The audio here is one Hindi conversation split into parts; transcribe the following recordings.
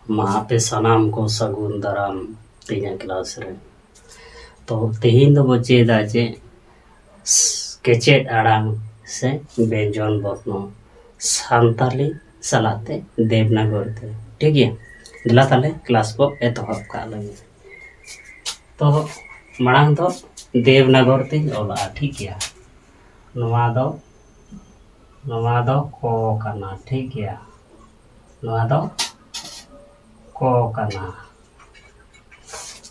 मापे सनाम को सगुन दाराम तीन क्लास रे तो तेहिन दो बच्चे दाचे केचेट आड़ांग से बेंजन बतनो सांताली सलाते देवनागरी ते ठीक है दिला ताले क्लास को एतहब का लगे तो मांग तो देवनागरी ते ओला ठीक है नवा दो को करना ठीक है नवा दो को करना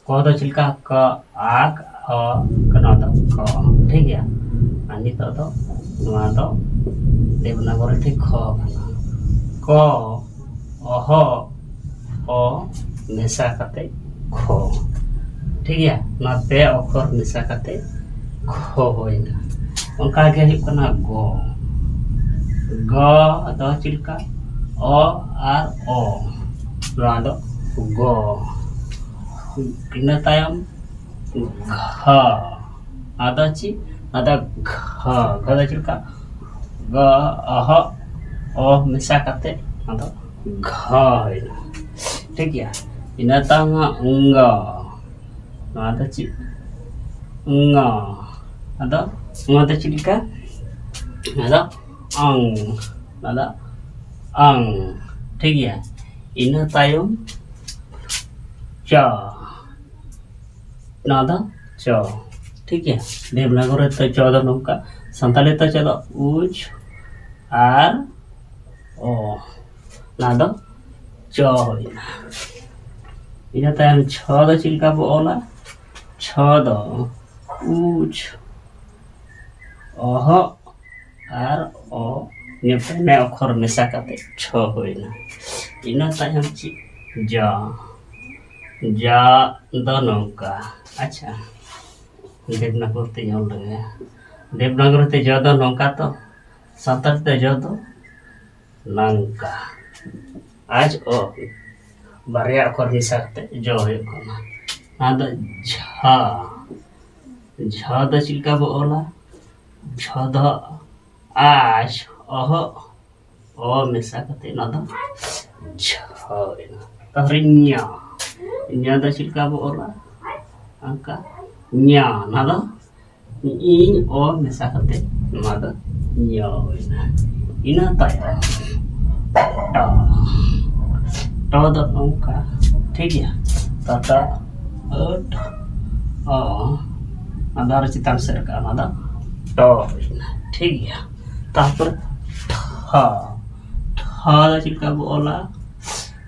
को दो चिल्का क आक अ कना दो क ठीक है अनि तो नवा दो देवनागरी ते ख करना क अह अ मेसा करते ख ठीक है ना पे अक्षर मेसा करते ख होइना उनका के हुई कना गो ग दो चिल्का अ आर ओ नवा दो गो ina tayam gha ada ci ada gha gha da cilka ga aha oh misa kate ada gha ठीक है ina tanga nga ada ci nga ada ada cilka ada ang ठीक है ina tayam cha नादा चौ ठीक है देवनागरी तो चौदह नौका संताली तो चौदह उच आर ओ नादा चौ होइना इना तायम छद चिल्का बो ओला छद उच अह आर ओ ने अक्षर मेसा काते छ होइना इना तायम ची जा जा द नौका अच्छा देवनागरी ते ऑल लगे देवनागरी ते ज द नौका तो संताल ते ज द नंका आज ओ बारिया अक्षर हिसा ते जो हो कोना ना द झा झा द चिल्का बो ओला झ द आज अह ओ मेसा कते ना द झ तहरिnya nya द चिल्का बो ओला angka nya nada in o mesa kate nada nya ina taya ta da angka ठीक है tata ot o ada citan serka nada to ठीक है तापर था था दा चिल्का बोला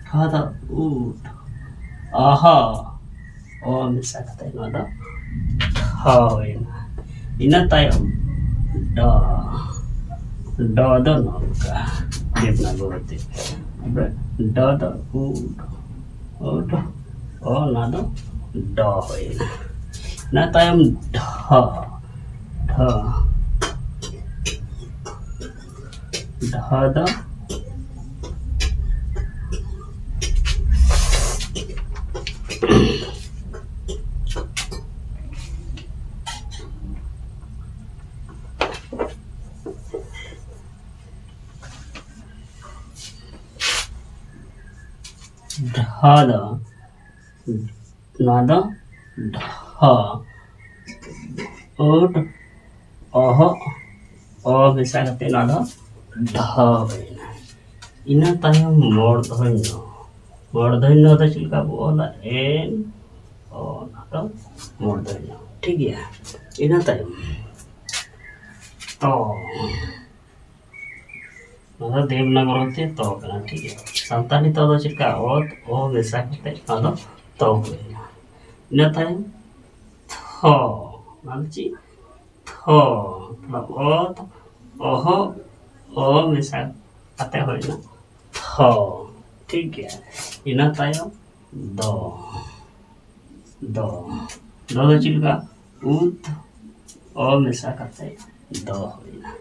था दा उठ आहा ओ मिसा kata nada hoina ina tayam da da da nangka Devanagari da da ud o nada da hoina na tayam dha dha dha da ढादा नादा ढा ओट अह अ मिसा कते नादा ढा इना तायम मूर्धन्य तो चिल्का बोला एन ओ नादा मूर्धन्य ठीक है इना तायम तो नदा देवनागरी ते तो कना ठीक है संताली तो चिल्का ओत ओ मेसा कते नादा तो होइना इना तायम थो नालची थो ओत ओह ओ मेसा कते होइना थो ठीक है इना तायम दो दो दो चिल्का उत ओ मेसा कते दो होइना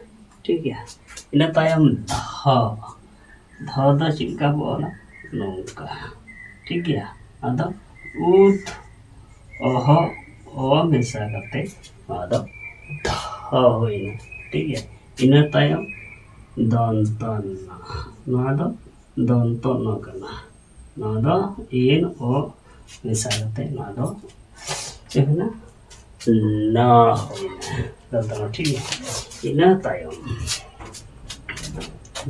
ठीक है ina tayam dha dha da Chilka बोला नौका ठीक है ada ut oh o मेसा कते ada dha होइना ठीक है ina tayam दंतन नवा दो दंतन कना नवा दो इन ओ मिसा करते नवा दो चेहना ना होइना दलता ठीक है इना तायम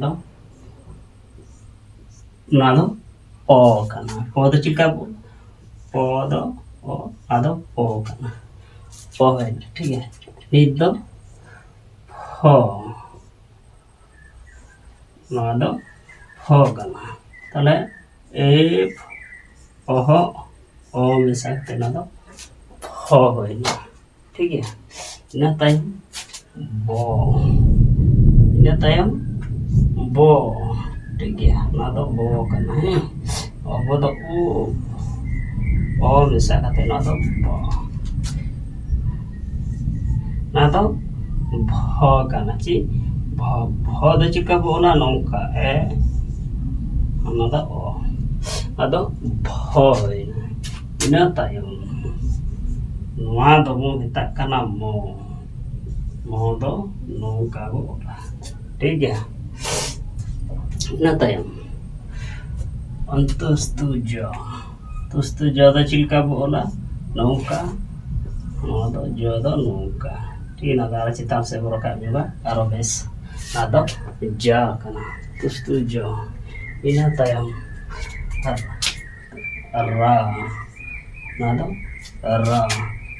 दो ना दो ओ कना ओ तो चिका ओ दो ओ आदो ओ कना ओ है ठीक है नित दो हो ना दो हो कना ताले ए ओहो ओ मिसा करते ना दो हो होइना ठीक है इना तायम बो इना तायम बो ठीक है ना दो बो करना है और वो तो ओ मिसा करते ना दो बो ना दो भो करना ची भो भो दो चिका बोला नौका ए ना दो ओ ना भो इना तायम नवा दो मो मिता करना मो दो नौका बोला ठीक है इना तायम अंतुस्तुजा तुस्तुजा दा चिलका बोला नौका नवा दो जो दो नौका ठीक ना दारा चिताम से बरका juga aro bes nado ja kana tustuja ina tayam ra nado ra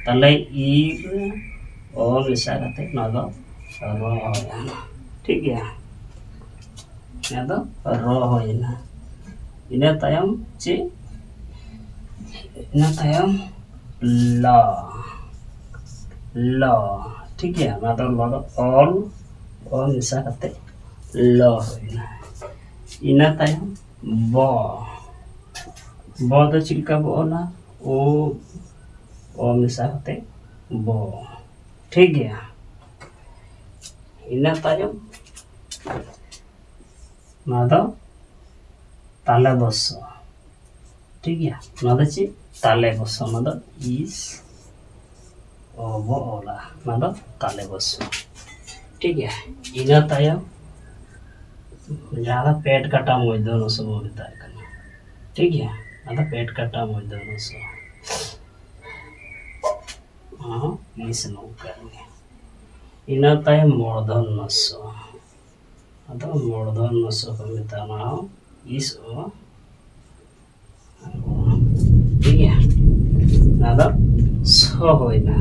talai i o bisa kate nado ro ठीक है nado ro hoina ina tayam ci ina tayam la ल ठीक है मतलब ल ऑल और मिसा करते ल इना तायम ब तो चिलका बोला ओ मिसा करते ब ठीक है इना तायम ना दो ताले बस ठीक है ना दो ची ताले बस ना दो इस ओला मतलब ताले बस ठीक है इना तायम ज़्यादा पेट कटा मुझ दोनों सब होता है ठीक है मतलब पेट कटा मुझ दोनों सब हाँ इस नौका इना तायम मूर्धन नसो मतलब मूर्धन नसो को मिताना हो इस ओ ठीक है मतलब सो होइना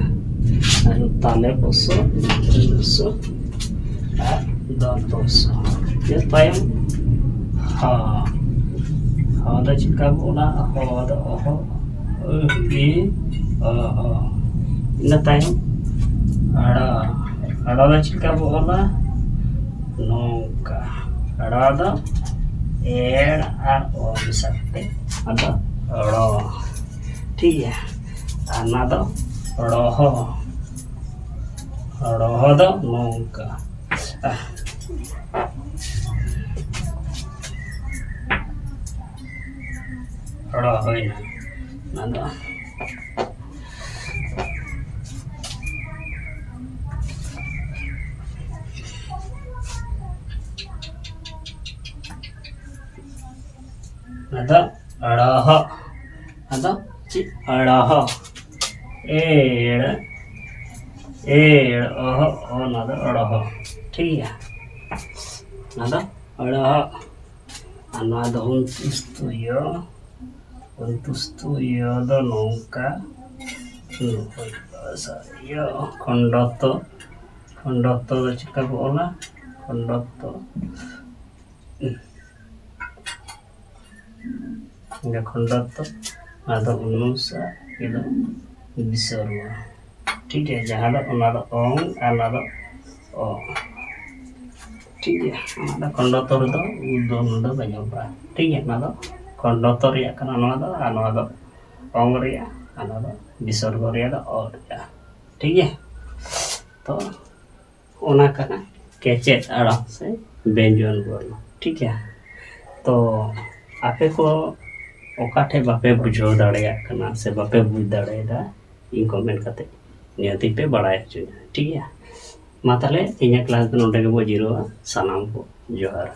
lalu tale boso dan boso ya tayam ha da jika bola ha da ho e ina tayam ada da jika bola nongka ada da o bisa ada ro ठीक है आना दो roho do nongka roho ini nada roho ada ci roho nada roho ठीक है nada roho nada untuk studio do nongka yo kondoto do cika bola kondoto enggak kondoto ada unusa itu bisa ruang ठीक है जहाँ दा ओंग आना दा ओ ठीक है ना कंडक्टर दो दोनों दो बजाबा ठीक है ना कंडक्टर या कना ना दो ओंग रिया आना दो विसर्ग रिया दो और ठीक है तो ओना कना केचेट आड़ा से व्यंजन वर्ण ठीक है तो आपे को ओकाठे बापे बुझो दाड़े कना से बापे बुझ दाड़े दा इन कमेंट करते नियति पे बढ़ाया ठीक है मा ताले ᱤᱧᱟᱹᱜ क्लास ᱫᱚ ᱱᱚᱰᱮ ᱜᱮᱵᱚ ᱡᱤᱨᱟᱹᱣᱟ ᱥᱟᱱᱟᱢ ᱠᱚ ᱡᱚᱦᱟᱨ